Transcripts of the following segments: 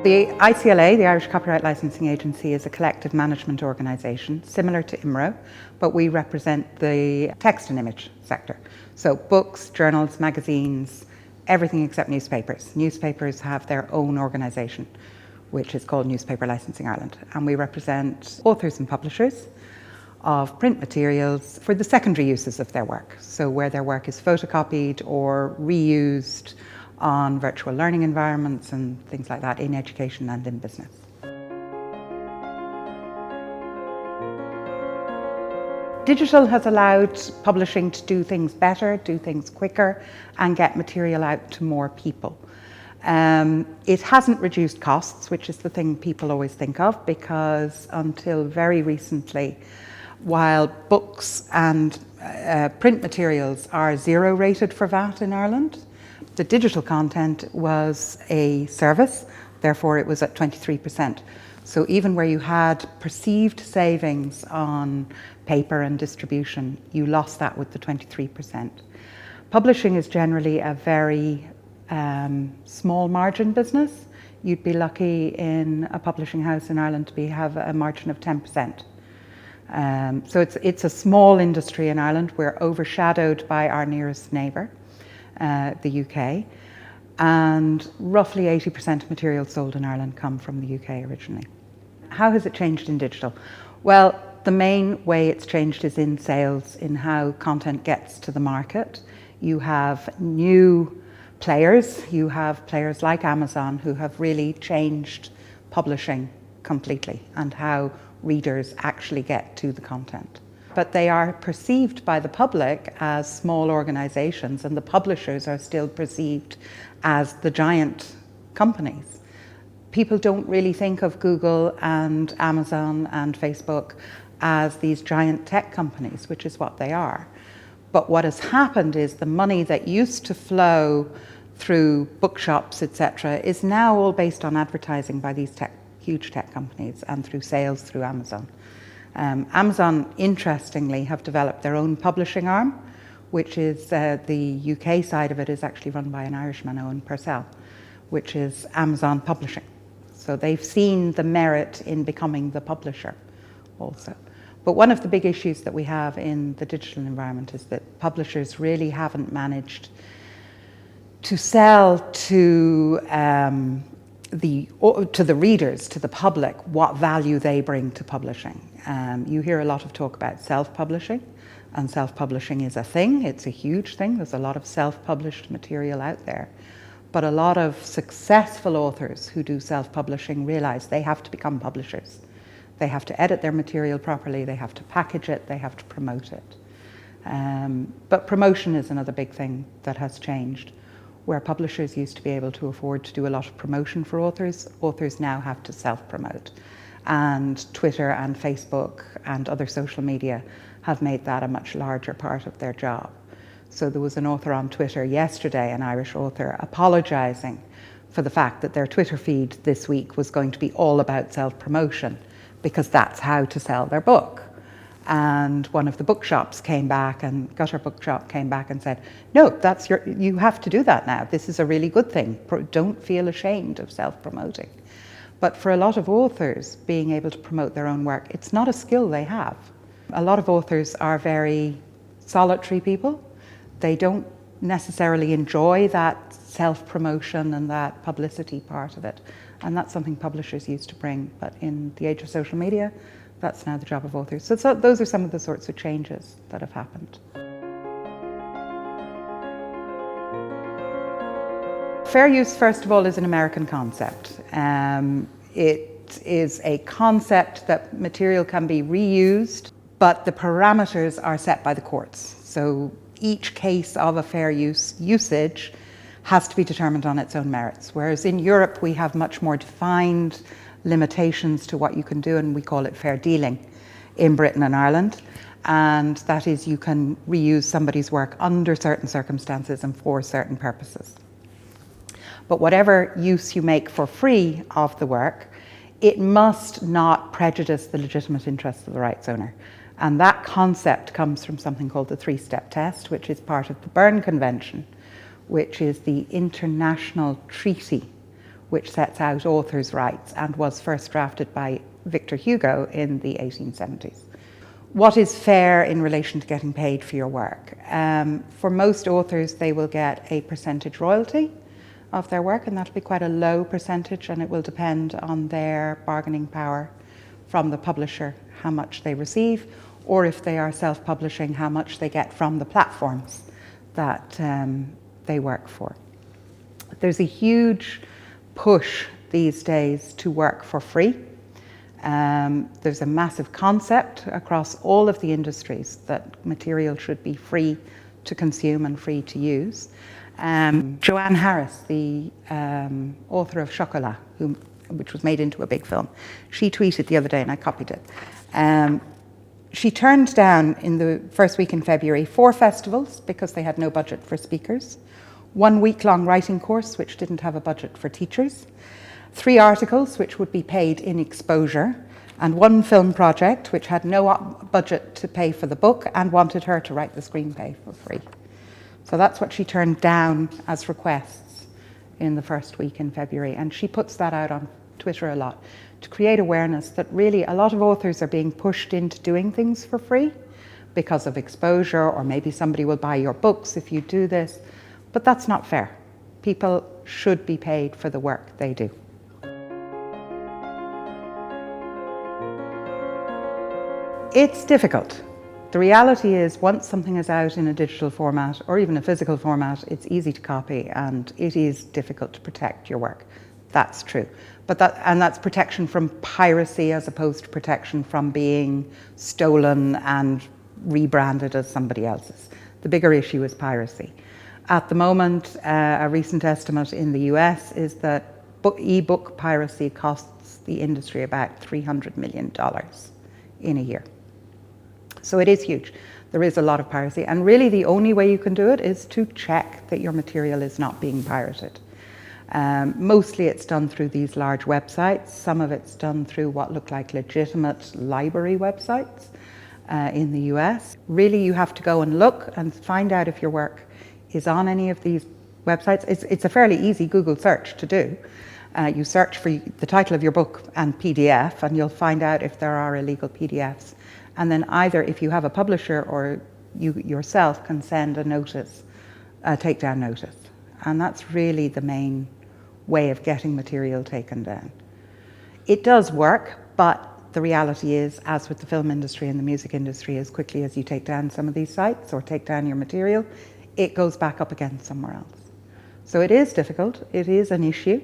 The ICLA, the Irish Copyright Licensing Agency, is a collective management organisation similar to IMRO, but we represent the text and image sector. So books, journals, magazines, everything except newspapers. Newspapers have their own organisation, which is called Newspaper Licensing Ireland, and we represent authors and publishers of print materials for the secondary uses of their work. So where their work is photocopied or reused on virtual learning environments and things like that in education and in business. Digital has allowed publishing to do things better, do things quicker, and get material out to more people. It hasn't reduced costs, which is the thing people always think of, because until very recently, while books and print materials are zero rated for VAT in Ireland, the digital content was a service, therefore it was at 23%. So even where you had perceived savings on paper and distribution, you lost that with the 23%. Publishing is generally a very small margin business. You'd be lucky in a publishing house in Ireland to have a margin of 10%. So it's a small industry in Ireland. We're overshadowed by our nearest neighbour, the UK, and roughly 80% of materials sold in Ireland come from the UK originally. How has it changed in digital? Well, the main way it's changed is in sales, in how content gets to the market. You have new players. You have players like Amazon who have really changed publishing completely and how readers actually get to the content. But they are perceived by the public as small organisations, and the publishers are still perceived as the giant companies. People don't really think of Google and Amazon and Facebook as these giant tech companies, which is what they are. But what has happened is the money that used to flow through bookshops, etc., is now all based on advertising by these huge tech companies and through sales through Amazon. Amazon, interestingly, have developed their own publishing arm, which is the UK side of it is actually run by an Irishman, Owen Purcell, which is Amazon Publishing. So they've seen the merit in becoming the publisher also. But one of the big issues that we have in the digital environment is that publishers really haven't managed to sell to the readers, to the public, what value they bring to publishing. You hear a lot of talk about self-publishing, and self-publishing is a thing. It's a huge thing. There's a lot of self-published material out there. But a lot of successful authors who do self-publishing realize they have to become publishers. They have to edit their material properly, they have to package it, they have to promote it. But promotion is another big thing that has changed. Where publishers used to be able to afford to do a lot of promotion for authors, authors now have to self-promote. And Twitter and Facebook and other social media have made that a much larger part of their job. So there was an author on Twitter yesterday, an Irish author, apologising for the fact that their Twitter feed this week was going to be all about self-promotion, because that's how to sell their book. And one of the bookshops came back, and Gutter Bookshop came back and said, no, you have to do that now. This is a really good thing. Don't feel ashamed of self-promoting. But for a lot of authors, being able to promote their own work, it's not a skill they have. A lot of authors are very solitary people. They don't necessarily enjoy that self-promotion and that publicity part of it. And that's something publishers used to bring. But in the age of social media, that's now the job of authors. So those are some of the sorts of changes that have happened. Fair use, first of all, is an American concept. It is a concept that material can be reused, but the parameters are set by the courts. So each case of a fair usage has to be determined on its own merits. Whereas in Europe, we have much more defined limitations to what you can do, and we call it fair dealing in Britain and Ireland. And that is, you can reuse somebody's work under certain circumstances and for certain purposes. But whatever use you make for free of the work, it must not prejudice the legitimate interests of the rights owner. And that concept comes from something called the three-step test, which is part of the Berne Convention, which is the international treaty which sets out authors' rights and was first drafted by Victor Hugo in the 1870s. What is fair in relation to getting paid for your work? For most authors, they will get a percentage royalty of their work, and that'll be quite a low percentage, and it will depend on their bargaining power from the publisher, how much they receive, or if they are self-publishing, how much they get from the platforms that they work for. There's a huge push these days to work for free. There's a massive concept across all of the industries that material should be free to consume and free to use. Joanne Harris, the author of Chocolat, which was made into a big film, she tweeted the other day, and I copied it. She turned down in the first week in February 4 festivals because they had no budget for speakers, 1 week-long writing course which didn't have a budget for teachers, 3 articles which would be paid in exposure, and 1 film project which had no budget to pay for the book and wanted her to write the screenplay for free. So that's what she turned down as requests in the first week in February, and she puts that out on Twitter a lot to create awareness that really a lot of authors are being pushed into doing things for free because of exposure, or maybe somebody will buy your books if you do this, but that's not fair. People should be paid for the work they do. It's difficult. The reality is, once something is out in a digital format or even a physical format, it's easy to copy, and it is difficult to protect your work. That's true. And that's protection from piracy as opposed to protection from being stolen and rebranded as somebody else's. The bigger issue is piracy. At the moment, a recent estimate in the US is that e-book piracy costs the industry about $300 million in a year. So it is huge. There is a lot of piracy, and really the only way you can do it is to check that your material is not being pirated. Mostly it's done through these large websites. Some of it's done through what look like legitimate library websites in the US. Really, you have to go and look and find out if your work is on any of these websites. It's a fairly easy Google search to do. You search for the title of your book and PDF, and you'll find out if there are illegal PDFs. And then either if you have a publisher or you yourself can send a notice, a takedown notice. And that's really the main way of getting material taken down. It does work, but the reality is, as with the film industry and the music industry, as quickly as you take down some of these sites or take down your material, it goes back up again somewhere else. So it is difficult, it is an issue.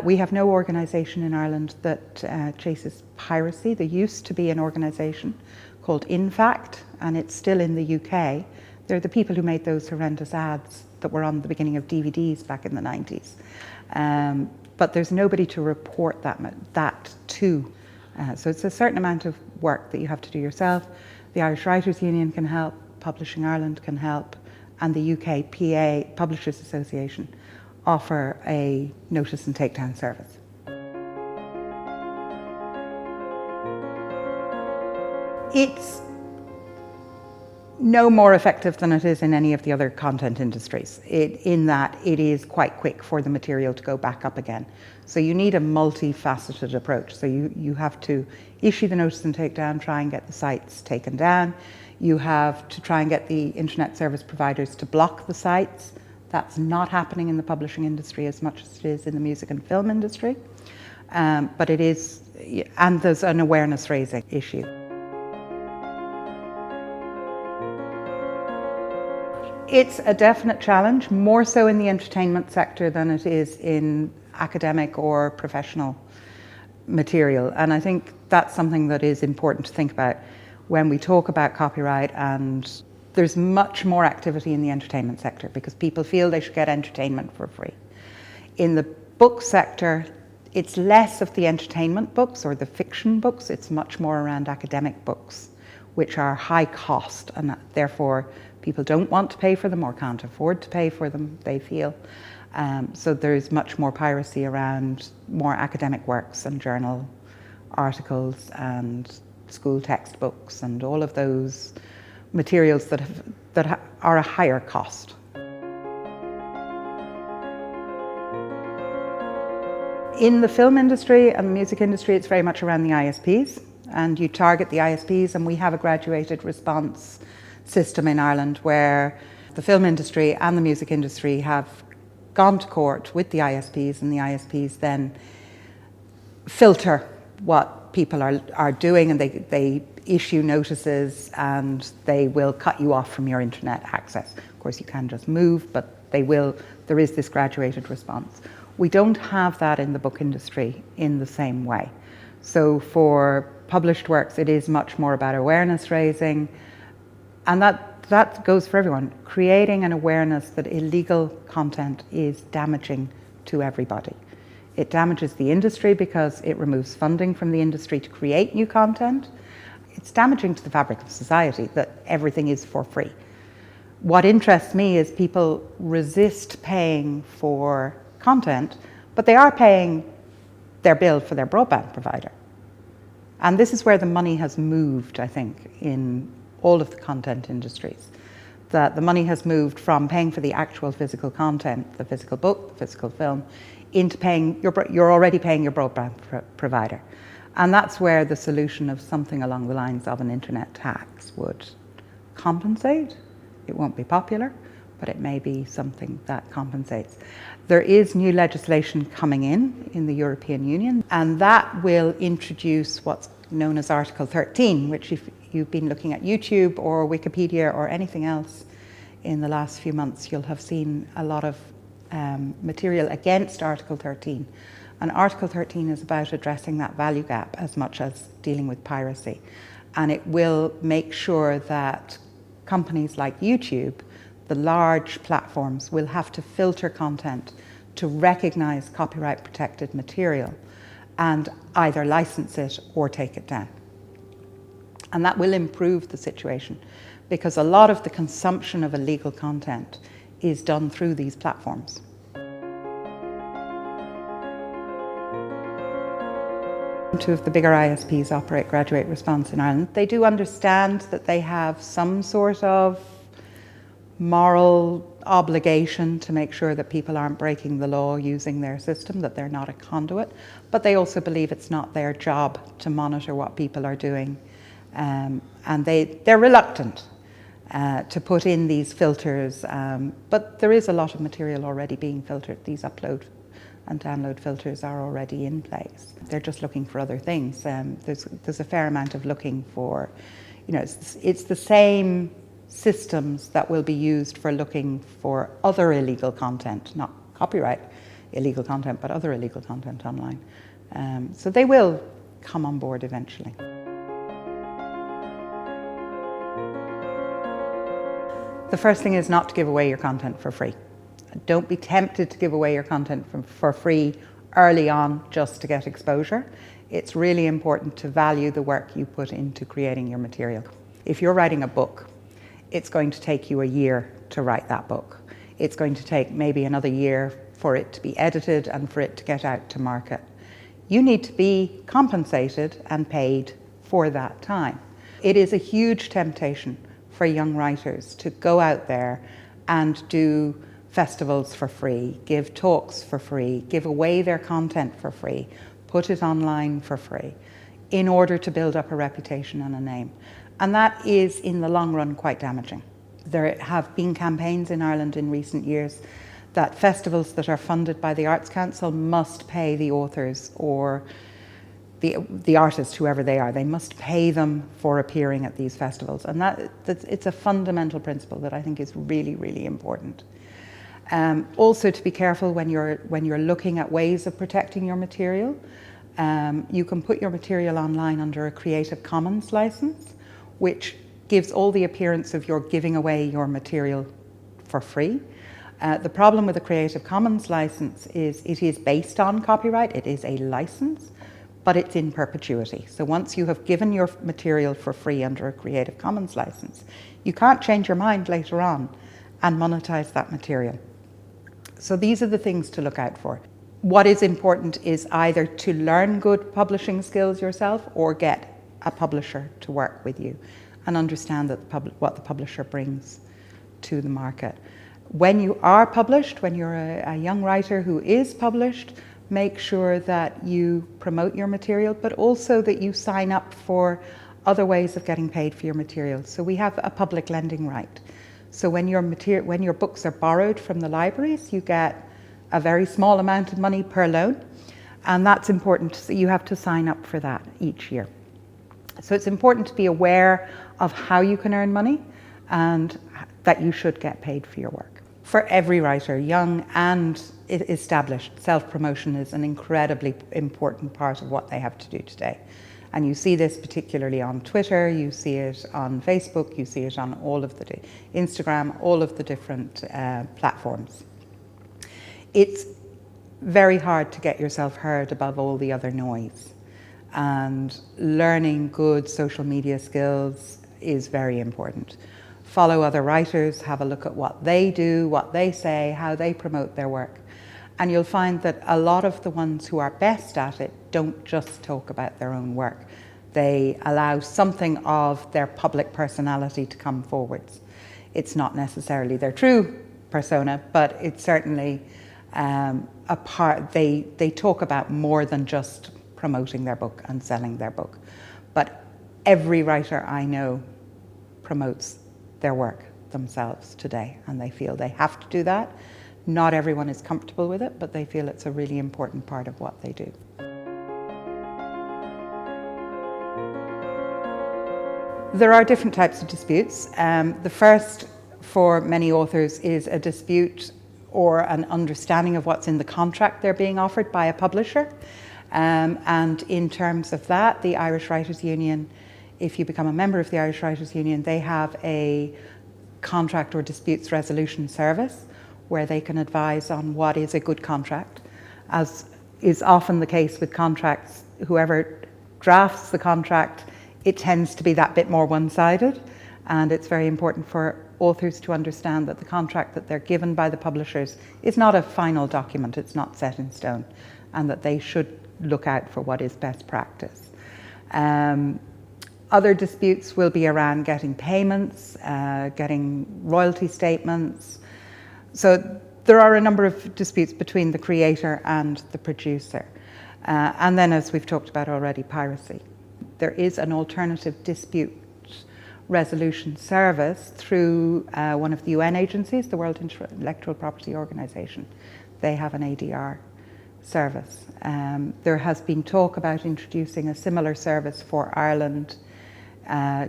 We have no organisation in Ireland that chases piracy. There used to be an organisation called InFact, and it's still in the UK. They're the people who made those horrendous ads that were on the beginning of DVDs back in the 90s. But there's nobody to report that to. So it's a certain amount of work that you have to do yourself. The Irish Writers Union can help, Publishing Ireland can help, and the UK PA, Publishers Association, offer a notice and takedown service. It's no more effective than it is in any of the other content industries, in that it is quite quick for the material to go back up again. So you need a multifaceted approach. So you have to issue the notice and takedown, try and get the sites taken down. You have to try and get the internet service providers to block the sites. That's not happening in the publishing industry as much as it is in the music and film industry. But it is, and there's an awareness raising issue. It's a definite challenge, more so in the entertainment sector than it is in academic or professional material. And I think that's something that is important to think about when we talk about copyright. And there's much more activity in the entertainment sector because people feel they should get entertainment for free. In the book sector, it's less of the entertainment books or the fiction books, it's much more around academic books, which are high cost, and therefore people don't want to pay for them or can't afford to pay for them, they feel. So there's much more piracy around more academic works and journal articles and school textbooks and all of those materials that are a higher cost. In the film industry and the music industry, it's very much around the ISPs, and you target the ISPs, and we have a graduated response system in Ireland where the film industry and the music industry have gone to court with the ISPs, and the ISPs then filter what people are doing, and they issue notices, and they will cut you off from your internet access. Of course, you can just move, but there is this graduated response. We don't have that in the book industry in the same way. So for published works, it is much more about awareness raising, and that goes for everyone. Creating an awareness that illegal content is damaging to everybody. It damages the industry because it removes funding from the industry to create new content. It's damaging to the fabric of society that everything is for free. What interests me is people resist paying for content, but they are paying their bill for their broadband provider. And this is where the money has moved, I think, in all of the content industries. That the money has moved from paying for the actual physical content, the physical book, the physical film, into paying, you're already paying your broadband provider. And that's where the solution of something along the lines of an internet tax would compensate. It won't be popular, but it may be something that compensates. There is new legislation coming in the European Union, and that will introduce what's known as Article 13, which if you've been looking at YouTube or Wikipedia or anything else in the last few months, you'll have seen a lot of material against Article 13. And Article 13 is about addressing that value gap as much as dealing with piracy. And it will make sure that companies like YouTube, the large platforms, will have to filter content to recognize copyright protected material and either license it or take it down. And that will improve the situation because a lot of the consumption of illegal content is done through these platforms. Two of the bigger ISPs operate graduate response in Ireland. They do understand that they have some sort of moral obligation to make sure that people aren't breaking the law using their system, that they're not a conduit, but they also believe it's not their job to monitor what people are doing. And they're reluctant to put in these filters, but there is a lot of material already being filtered. These upload and download filters are already in place. They're just looking for other things. There's a fair amount of looking for, it's the same systems that will be used for looking for other illegal content, not copyright illegal content, but other illegal content online. So they will come on board eventually. The first thing is not to give away your content for free. Don't be tempted to give away your content for free early on just to get exposure. It's really important to value the work you put into creating your material. If you're writing a book, it's going to take you a year to write that book. It's going to take maybe another year for it to be edited and for it to get out to market. You need to be compensated and paid for that time. It is a huge temptation for young writers to go out there and do festivals for free, give talks for free, give away their content for free, put it online for free, in order to build up a reputation and a name. And that is, in the long run, quite damaging. There have been campaigns in Ireland in recent years that festivals that are funded by the Arts Council must pay the authors or the artists, whoever they are. They must pay them for appearing at these festivals. And it's a fundamental principle that I think is really, really important. Also to be careful when you're looking at ways of protecting your material. You can put your material online under a Creative Commons license, which gives all the appearance of you're giving away your material for free. The problem with a Creative Commons license is it is based on copyright, it is a license, but it's in perpetuity. So once you have given your material for free under a Creative Commons license, you can't change your mind later on and monetize that material. So these are the things to look out for. What is important is either to learn good publishing skills yourself or get a publisher to work with you and understand that what the publisher brings to the market. When you are published, when you're a young writer who is published, make sure that you promote your material, but also that you sign up for other ways of getting paid for your material. So we have a public lending right. So when your books are borrowed from the libraries, you get a very small amount of money per loan, and that's important. So you have to sign up for that each year. So it's important to be aware of how you can earn money and that you should get paid for your work. For every writer, young and established, self-promotion is an incredibly important part of what they have to do today. And you see this particularly on Twitter, you see it on Facebook, you see it on all of the Instagram, all of the different platforms. It's very hard to get yourself heard above all the other noise. And learning good social media skills is very important. Follow other writers, have a look at what they do, what they say, how they promote their work. And you'll find that a lot of the ones who are best at it don't just talk about their own work. They allow something of their public personality to come forwards. It's not necessarily their true persona, but it's certainly a part. They talk about more than just promoting their book and selling their book. But every writer I know promotes their work themselves today, and they feel they have to do that. Not everyone is comfortable with it, but they feel it's a really important part of what they do. There are different types of disputes. The first for many authors is a dispute or an understanding of what's in the contract they're being offered by a publisher. And in terms of that, the Irish Writers' Union, if you become a member of the Irish Writers' Union, they have a contract or disputes resolution service where they can advise on what is a good contract. As is often the case with contracts, whoever drafts the contract, it tends to be that bit more one-sided, and it's very important for authors to understand that the contract that they're given by the publishers is not a final document, it's not set in stone, and that they should look out for what is best practice. Other disputes will be around getting payments, getting royalty statements. So there are a number of disputes between the creator and the producer. And then, as we've talked about already, piracy. There is an alternative dispute resolution service through one of the UN agencies, the World Intellectual Property Organization. They have an ADR service. There has been talk about introducing a similar service for Ireland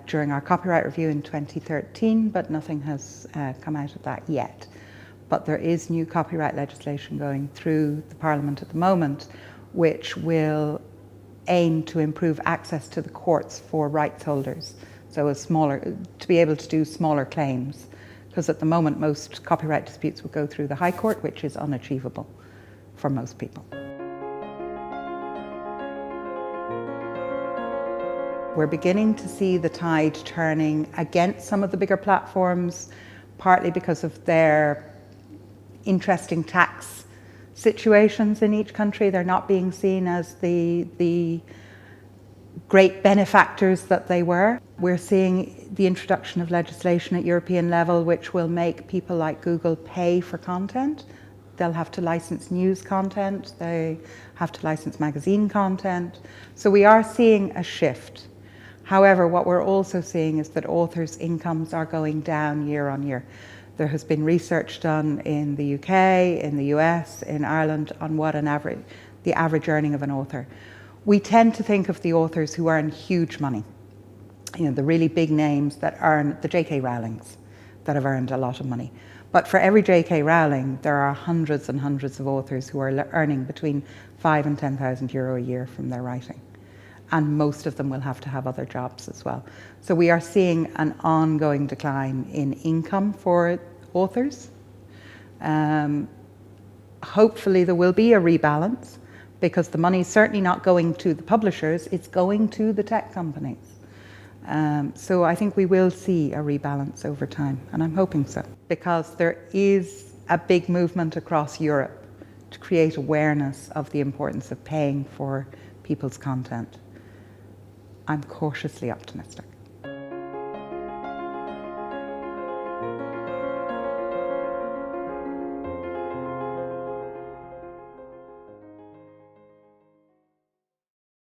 during our copyright review in 2013, but nothing has come out of that yet. But there is new copyright legislation going through the Parliament at the moment, which will aim to improve access to the courts for rights holders. So to be able to do smaller claims, because at the moment most copyright disputes will go through the High Court, which is unachievable for most people. We're beginning to see the tide turning against some of the bigger platforms, partly because of their interesting tax situations in each country. They're not being seen as the great benefactors that they were. We're seeing the introduction of legislation at European level which will make people like Google pay for content. They'll have to license news content, they have to license magazine content. So we are seeing a shift. However, what we're also seeing is that authors' incomes are going down year on year. There has been research done in the UK, in the US, in Ireland on what the average earning of an author. We tend to think of the authors who earn huge money, the really big names that earn, the J.K. Rowlings that have earned a lot of money. But for every J.K. Rowling, there are hundreds and hundreds of authors who are earning between €5,000 and €10,000 a year from their writing. And most of them will have to have other jobs as well. So we are seeing an ongoing decline in income for authors. Hopefully there will be a rebalance, because the money is certainly not going to the publishers, it's going to the tech companies. So I think we will see a rebalance over time, and I'm hoping so. Because there is a big movement across Europe to create awareness of the importance of paying for people's content. I'm cautiously optimistic.